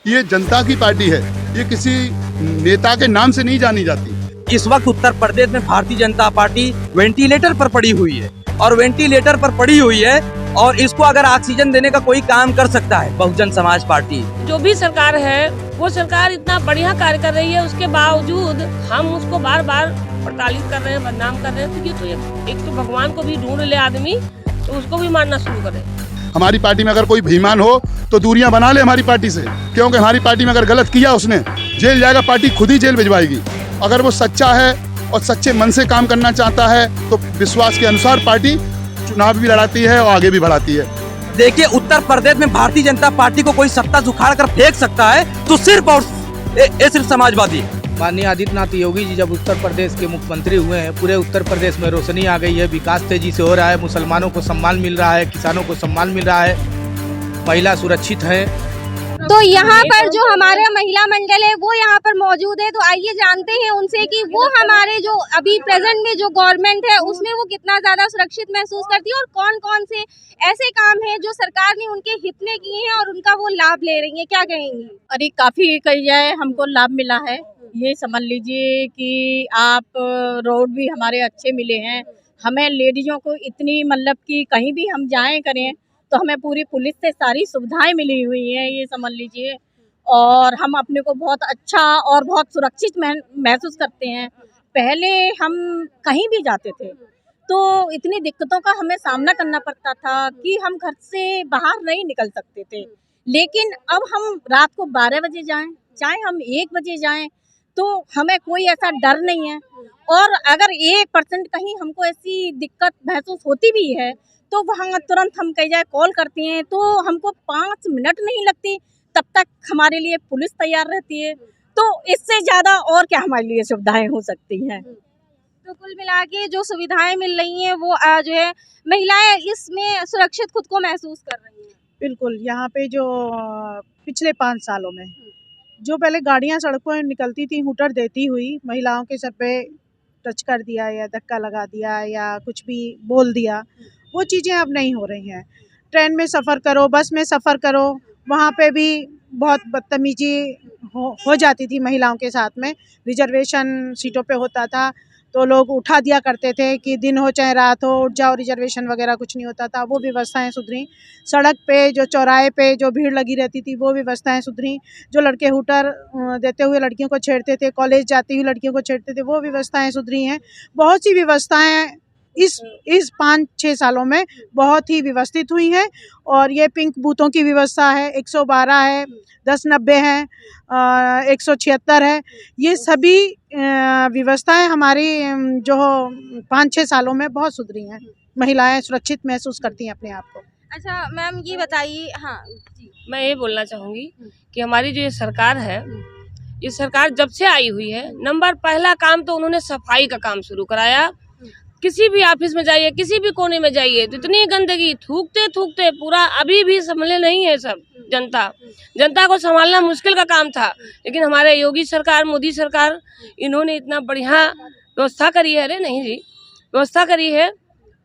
ये जनता की पार्टी है, ये किसी नेता के नाम से नहीं जानी जाती। इस वक्त उत्तर प्रदेश में भारतीय जनता पार्टी वेंटिलेटर पर पड़ी हुई है और वेंटिलेटर पर पड़ी हुई है और इसको अगर ऑक्सीजन देने का कोई काम कर सकता है बहुजन समाज पार्टी। जो भी सरकार है वो सरकार इतना बढ़िया कार्य कर रही है, उसके बावजूद हम उसको बार बार प्रताड़ित कर रहे हैं, बदनाम कर रहे हैं। तो ये तो एक तो भगवान को भी ढूंढ ले आदमी तो उसको भी मानना शुरू करे। हमारी पार्टी में अगर कोई बेईमान हो तो दूरियां बना ले हमारी पार्टी से, क्योंकि हमारी पार्टी में अगर गलत किया उसने जेल जाएगा, पार्टी खुद ही जेल भिजवाएगी। अगर वो सच्चा है और सच्चे मन से काम करना चाहता है तो विश्वास के अनुसार पार्टी चुनाव भी लड़ाती है और आगे भी बढ़ाती है। देखिए, उत्तर प्रदेश में भारतीय जनता पार्टी को कोई सत्ता जुखाड़ कर फेंक सकता है तो सिर्फ और सिर्फ समाजवादी है। माननीय आदित्यनाथ योगी जी जब उत्तर प्रदेश के मुख्यमंत्री हुए हैं, पूरे उत्तर प्रदेश में रोशनी आ गई है, विकास तेजी से हो रहा है, मुसलमानों को सम्मान मिल रहा है, किसानों को सम्मान मिल रहा है, महिला सुरक्षित है। तो यहाँ पर जो हमारा महिला मंडल है वो यहाँ पर मौजूद है, तो आइए जानते हैं उनसे कि वो हमारे जो अभी प्रेजेंट में जो गवर्नमेंट है उसमें वो कितना ज्यादा सुरक्षित महसूस करती है और कौन कौन से ऐसे काम हैं जो सरकार ने उनके हित में किए हैं और उनका वो लाभ ले रही है। क्या कहेंगी? अरे काफी कही जाए, हमको लाभ मिला है। ये समझ लीजिए कि आप रोड भी हमारे अच्छे मिले हैं, हमें लेडीजों को इतनी मतलब कि कहीं भी हम जाएं करें तो हमें पूरी पुलिस से सारी सुविधाएं मिली हुई हैं, ये समझ लीजिए। और हम अपने को बहुत अच्छा और बहुत सुरक्षित महसूस करते हैं। पहले हम कहीं भी जाते थे तो इतनी दिक्कतों का हमें सामना करना पड़ता था कि हम घर से बाहर नहीं निकल सकते थे, लेकिन अब हम रात को 12 बजे जाएं चाहे हम 1 बजे जाएं तो हमें कोई ऐसा डर नहीं है। और अगर 1% कहीं हमको ऐसी दिक्कत महसूस होती भी है तो वहाँ तुरंत हम कहीं जाए कॉल करती हैं तो हमको 5 मिनट नहीं लगती, तब तक हमारे लिए पुलिस तैयार रहती है। तो इससे ज़्यादा और क्या हमारे लिए सुविधाएं हो सकती हैं। तो कुल मिला के जो सुविधाएं मिल रही हैं वो जो है महिलाएं इसमें सुरक्षित खुद को महसूस कर रही हैं। बिल्कुल, यहाँ पे जो पिछले 5 सालों में जो पहले गाड़ियाँ सड़कों में निकलती थी हूटर देती हुई, महिलाओं के सर पे टच कर दिया या धक्का लगा दिया या कुछ भी बोल दिया, वो चीज़ें अब नहीं हो रही हैं। ट्रेन में सफ़र करो, बस में सफ़र करो, वहाँ पे भी बहुत बदतमीजी हो जाती थी महिलाओं के साथ में। रिजर्वेशन सीटों पे होता था तो लोग उठा दिया करते थे कि दिन हो चाहे रात हो उठ जाओ, रिजर्वेशन वगैरह कुछ नहीं होता था, वो व्यवस्थाएं सुधरी। सड़क पे जो चौराहे पे जो भीड़ लगी रहती थी वो व्यवस्थाएं सुधरी। जो लड़के हूटर देते हुए लड़कियों को छेड़ते थे, कॉलेज जाती हुई लड़कियों को छेड़ते थे, वो व्यवस्थाएं सुधरी हैं। बहुत सी व्यवस्थाएं इस 5-6 सालों में बहुत ही व्यवस्थित हुई हैं। और ये पिंक बूथों की व्यवस्था है, 112 है, 1090 है, 176 है, ये सभी व्यवस्थाएं हमारी जो 5-6 सालों में बहुत सुधरी हैं। महिलाएं सुरक्षित महसूस करती हैं अपने आप को। अच्छा मैम ये बताइए। हाँ जी, मैं ये बोलना चाहूँगी कि हमारी जो ये सरकार है, ये सरकार जब से आई हुई है, नंबर पहला काम तो उन्होंने सफाई का काम शुरू कराया। किसी भी ऑफिस में जाइए, किसी भी कोने में जाइए तो इतनी गंदगी थूकते थूकते पूरा, अभी भी संभले नहीं है सब जनता को संभालना मुश्किल का काम था। लेकिन हमारे योगी सरकार, मोदी सरकार, इन्होंने इतना बढ़िया व्यवस्था करी है। अरे नहीं जी, व्यवस्था करी है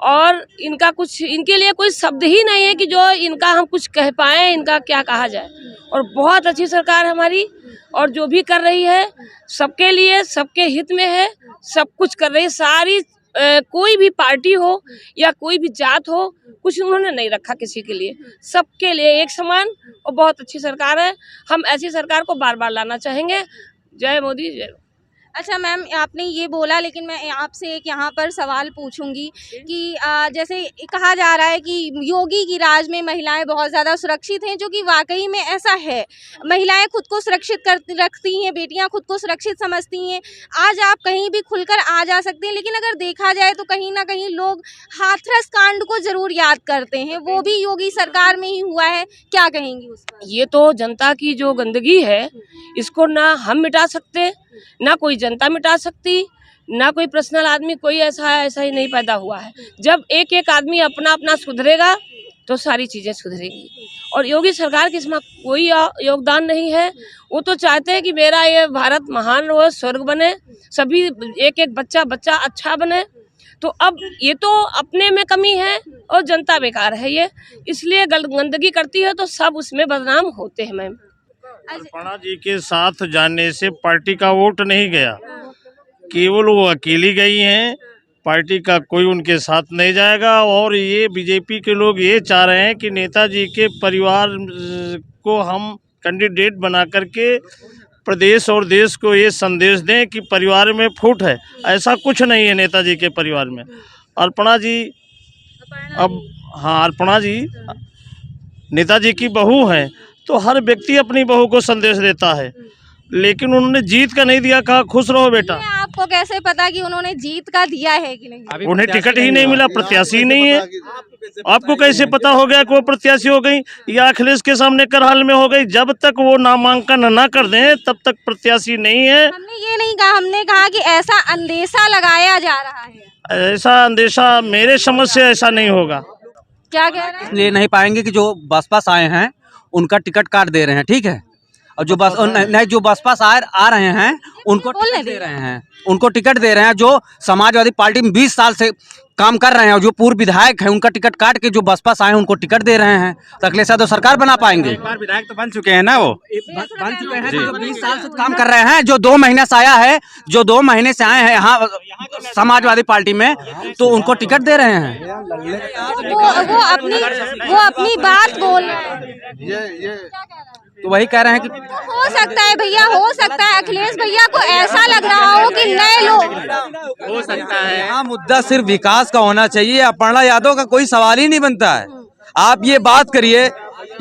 और इनका कुछ, इनके लिए कोई शब्द ही नहीं है कि जो इनका हम कुछ कह पाएँ, इनका क्या कहा जाए। और बहुत अच्छी सरकार हमारी, और जो भी कर रही है सबके लिए, सबके हित में है, सब कुछ कर रही है। सारी कोई भी पार्टी हो या कोई भी जात हो, कुछ उन्होंने नहीं रखा किसी के लिए, सबके लिए एक समान। और बहुत अच्छी सरकार है, हम ऐसी सरकार को बार बार लाना चाहेंगे। जय मोदी, जय। अच्छा मैम आपने ये बोला, लेकिन मैं आपसे एक यहाँ पर सवाल पूछूंगी कि जैसे कहा जा रहा है कि योगी की राज में महिलाएं बहुत ज़्यादा सुरक्षित हैं, जो कि वाकई में ऐसा है। महिलाएं खुद को सुरक्षित रखती हैं, बेटियां खुद को सुरक्षित समझती हैं। आज आप कहीं भी खुलकर आ जा सकते हैं, लेकिन अगर देखा जाए तो कहीं ना कहीं लोग हाथरस कांड को ज़रूर याद करते हैं, वो भी योगी सरकार में ही हुआ है। क्या कहेंगी उस पर? ये तो जनता की जो गंदगी है, इसको ना हम मिटा सकते, ना कोई जनता मिटा सकती, ना कोई पर्सनल आदमी, कोई ऐसा ही नहीं पैदा हुआ है। जब एक एक आदमी अपना अपना सुधरेगा तो सारी चीज़ें सुधरेगी। और योगी सरकार की इसमें कोई योगदान नहीं है। वो तो चाहते हैं कि मेरा ये भारत महान हो, स्वर्ग बने, सभी एक एक बच्चा अच्छा बने। तो अब ये तो अपने में कमी है और जनता बेकार है ये, इसलिए गंदगी करती है तो सब उसमें बदनाम होते हैं। मैम अपर्णा जी के साथ जाने से पार्टी का वोट नहीं गया, केवल वो अकेली गई हैं, पार्टी का कोई उनके साथ नहीं जाएगा। और ये बीजेपी के लोग ये चाह रहे हैं कि नेताजी के परिवार को हम कैंडिडेट बना करके प्रदेश और देश को ये संदेश दें कि परिवार में फूट है। ऐसा कुछ नहीं है नेताजी के परिवार में। अपर्णा जी अपर्णा जी नेताजी की बहू हैं, तो हर व्यक्ति अपनी बहू को संदेश देता है, लेकिन उन्होंने जीत का नहीं दिया, कहा खुश रहो बेटा। आपको कैसे पता कि उन्होंने जीत का दिया है कि नहीं? उन्हें टिकट ही नहीं मिला, प्रत्याशी नहीं है। आपको कैसे पता हो गया कि वो प्रत्याशी हो गई या अखिलेश के सामने करहाल में हो गई? जब तक वो नामांकन ना कर दें तब तक प्रत्याशी नहीं है। हमने ये नहीं कहा, हमने कहा कि ऐसा अंदेशा लगाया जा रहा है। ऐसा अंदेशा मेरे समझ से ऐसा नहीं होगा। क्या कह रहे हैं? ले नहीं पाएंगे कि जो बसपा से आए हैं उनका टिकट काट दे रहे हैं, ठीक है। और जो जो बसपा से आ रहे हैं उनको टिकट दे रहे हैं, उनको टिकट दे रहे हैं। जो समाजवादी पार्टी में 20 साल से काम कर रहे हैं और जो पूर्व विधायक हैं उनका टिकट काट के जो बसपा से आए हैं उनको टिकट दे रहे हैं। तो अखिलेश यादव सरकार बना पाएंगे? एक बार विधायक तो बन चुके हैं ना, वो बन चुके हैं, जो 20 साल से काम कर रहे हैं। जो 2 महीने से आया है, जो 2 महीने से आए हैं यहाँ समाजवादी पार्टी में, तो उनको टिकट दे रहे हैं। वो अपनी बात बोल रहे हैं। तो वही कह रहे हैं कि हो सकता है भैया, हो सकता है अखिलेश भैया को ऐसा लग रहा हो कि नए लोग, हो सकता है। यहाँ मुद्दा सिर्फ विकास का होना चाहिए। अपर्णा यादव का कोई सवाल ही नहीं बनता है। आप ये बात करिए,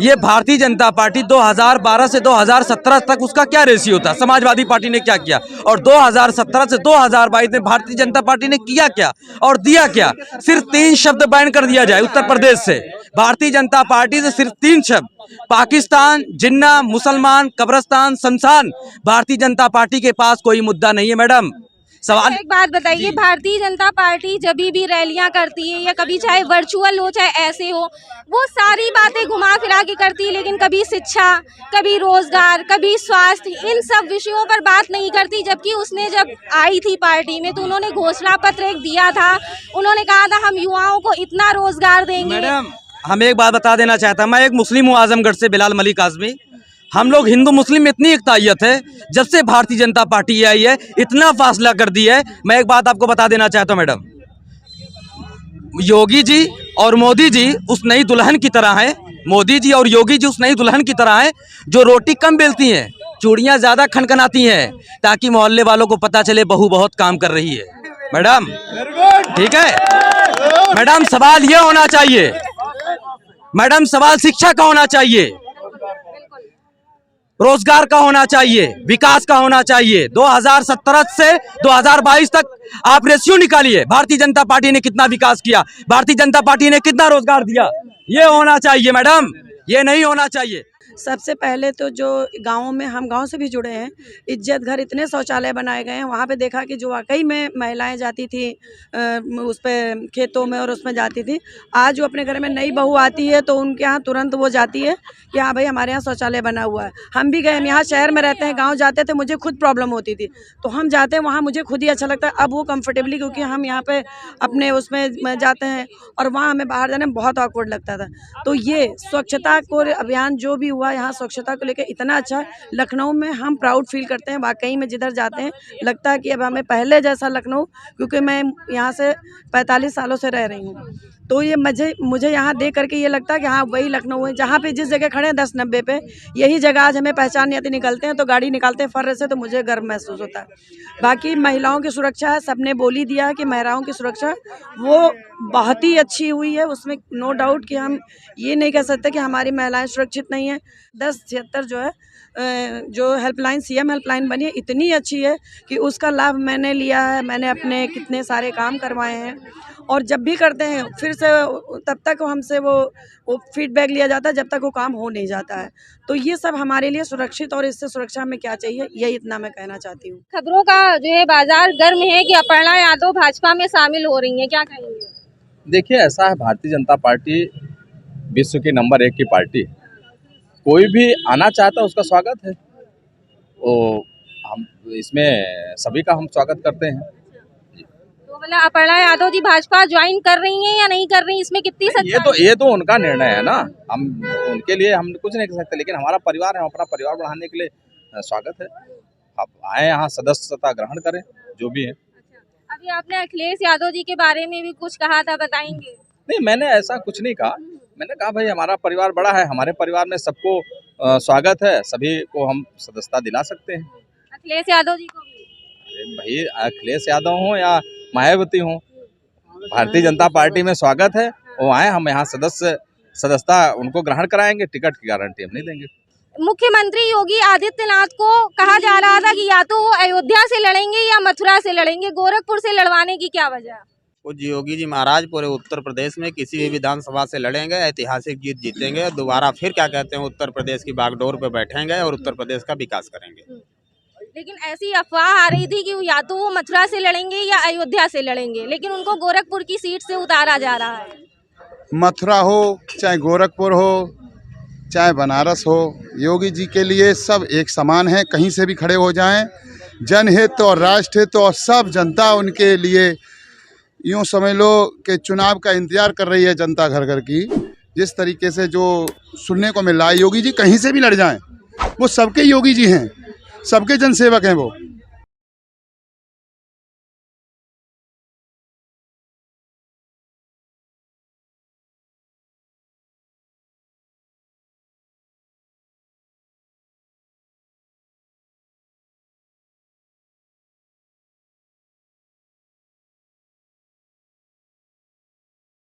ये भारतीय जनता पार्टी 2012 से 2017 तक उसका क्या रेशियो था, समाजवादी पार्टी ने क्या किया, और 2017 से 2022 में भारतीय जनता पार्टी ने किया क्या और दिया क्या? सिर्फ 3 शब्द बैन कर दिया जाए उत्तर प्रदेश से, भारतीय जनता पार्टी से सिर्फ 3 शब्द, पाकिस्तान, जिन्ना, मुसलमान, कब्रिस्तान, शमशान। भारतीय जनता पार्टी के पास कोई मुद्दा नहीं है मैडम। सवाल एक बात बताइए, भारतीय जनता पार्टी जब भी रैलियां करती है या कभी चाहे वर्चुअल हो चाहे ऐसे हो, वो सारी बातें घुमा फिरा के करती है, लेकिन कभी शिक्षा, कभी रोजगार, कभी स्वास्थ्य, इन सब विषयों पर बात नहीं करती। जबकि उसने जब आई थी पार्टी में तो उन्होंने घोषणा पत्र एक दिया था, उन्होंने कहा था हम युवाओं को इतना रोजगार देंगे। मैडम हम एक बात बता देना चाहता हूँ, मैं एक मुस्लिम हूँ आजमगढ़ से, बिलाल मलिक आजमी। हम लोग हिंदू मुस्लिम में इतनी एकतायत है, जब से भारतीय जनता पार्टी आई है इतना फासला कर दिया है। मैं एक बात आपको बता देना चाहता हूँ मैडम, योगी जी और मोदी जी उस नई दुल्हन की तरह है। मोदी जी और योगी जी उस नई दुल्हन की तरह है जो रोटी कम बेलती हैं, चूड़ियाँ ज्यादा खनखनाती हैं, ताकि मोहल्ले वालों को पता चले बहू बहुत काम कर रही है। मैडम ठीक है मैडम, सवाल ये होना चाहिए मैडम, सवाल शिक्षा का होना चाहिए, रोजगार का होना चाहिए, विकास का होना चाहिए। 2017 से 2022 तक आप रेशियो निकालिए, भारतीय जनता पार्टी ने कितना विकास किया, भारतीय जनता पार्टी ने कितना रोजगार दिया, ये होना चाहिए मैडम, ये नहीं होना चाहिए। सबसे पहले तो जो गाँव में, हम गांव से भी जुड़े हैं, इज्जत घर इतने शौचालय बनाए गए हैं, वहाँ पे देखा कि जो वाकई में महिलाएं जाती थी उस पे खेतों में और उसमें जाती थी, आज जो अपने घर में नई बहू आती है तो उनके यहाँ तुरंत वो जाती है कि हाँ भाई हमारे यहाँ शौचालय बना हुआ है। हम भी गए, यहाँ शहर में रहते हैं, गाँव जाते थे, मुझे खुद प्रॉब्लम होती थी, तो हम जाते हैं वहाँ, मुझे खुद ही अच्छा लगता है। अब वो कम्फर्टेबली, क्योंकि हम यहाँ पे अपने उसमें जाते हैं और वहाँ हमें बाहर जाने में बहुत ऑकवर्ड लगता था। तो ये स्वच्छता को अभियान जो भी हुआ यहाँ, स्वच्छता को लेकर इतना अच्छा है। लखनऊ में हम प्राउड फील करते हैं, वाकई में जिधर जाते हैं लगता है कि अब हमें पहले जैसा लखनऊ, क्योंकि मैं यहाँ से 45 सालों से रह रही हूँ, तो ये मुझे यहाँ देख करके ये लगता है कि हाँ वही लखनऊ है। जहाँ पे जिस जगह खड़े हैं 10-90 पे, यही जगह आज हमें पहचान नहीं आती, निकलते हैं तो गाड़ी निकालते हैं फर्र से, तो मुझे गर्व महसूस होता है। बाकी महिलाओं की सुरक्षा है, सबने बोली दिया है कि महिलाओं की सुरक्षा वो बहुत ही अच्छी हुई है, उसमें नो डाउट कि हम ये नहीं कह सकते कि हमारी महिलाएं सुरक्षित नहीं है। 1076 जो है जो हेल्पलाइन, सीएम हेल्पलाइन बनी है, इतनी अच्छी है कि उसका लाभ मैंने लिया है। मैंने अपने कितने सारे काम करवाए हैं, और जब भी करते हैं फिर से तब तक हमसे वो फीडबैक लिया जाता है जब तक वो काम हो नहीं जाता है। तो ये सब हमारे लिए सुरक्षित, और इससे सुरक्षा हमें क्या चाहिए, यही इतना मैं कहना चाहती हूँ। खबरों का जो है बाजार गर्म है कि अपर्णा यादव भाजपा में शामिल हो रही हैं, क्या कहेंगे? देखिए ऐसा है, भारतीय जनता पार्टी विश्व की नंबर 1 की पार्टी, कोई भी आना चाहता है उसका स्वागत है, तो हम इसमें सभी का हम स्वागत करते हैं। तो तो मतलब अपर्णा यादव जी भाजपा ज्वाइन कर रही हैं या नहीं कर रही, इसमें कितनी सच्चाई? ये तो उनका निर्णय है ना, हम उनके लिए हम कुछ नहीं कर सकते, लेकिन हमारा परिवार है, हम अपना परिवार बढ़ाने के लिए स्वागत है। आप आए यहाँ सदस्यता ग्रहण करें, जो भी है। अभी आपने अखिलेश यादव जी के बारे में भी कुछ कहा था, बताएंगे? नहीं, मैंने ऐसा कुछ नहीं कहा। मैंने कहा भाई हमारा परिवार बड़ा है, हमारे परिवार में सबको स्वागत है, सभी को हम सदस्यता दिला सकते हैं। अखिलेश यादव जी को भी? अरे भाई अखिलेश यादव हो या मायावती हो, भारतीय जनता पार्टी में स्वागत है, वो आए, हम यहाँ सदस्यता उनको ग्रहण कराएंगे, टिकट की गारंटी हम नहीं देंगे। मुख्यमंत्री योगी आदित्यनाथ को कहा जा रहा था कि या तो वो अयोध्या से लड़ेंगे या मथुरा से लड़ेंगे, गोरखपुर से लड़वाने की क्या वजह? पूज्य योगी जी महाराज पूरे उत्तर प्रदेश में किसी भी विधानसभा से लड़ेंगे, ऐतिहासिक जीत जीतेंगे, दोबारा फिर क्या कहते हैं उत्तर प्रदेश की बागडोर पे बैठेंगे और उत्तर प्रदेश का विकास करेंगे। लेकिन ऐसी अफवाह आ रही थी कि या तो वो मथुरा से लड़ेंगे या अयोध्या से लड़ेंगे, लेकिन उनको गोरखपुर की सीट से उतारा जा रहा है। मथुरा हो चाहे गोरखपुर हो चाहे बनारस हो, योगी जी के लिए सब एक समान है, कहीं से भी खड़े हो जाएं। जनहित और राष्ट्रहित और सब जनता उनके लिए यूँ समझ लो कि चुनाव का इंतजार कर रही है जनता घर घर की। जिस तरीके से जो सुनने को मिल रहा है, योगी जी कहीं से भी लड़ जाएं, वो सबके योगी जी हैं, सबके जनसेवक हैं वो।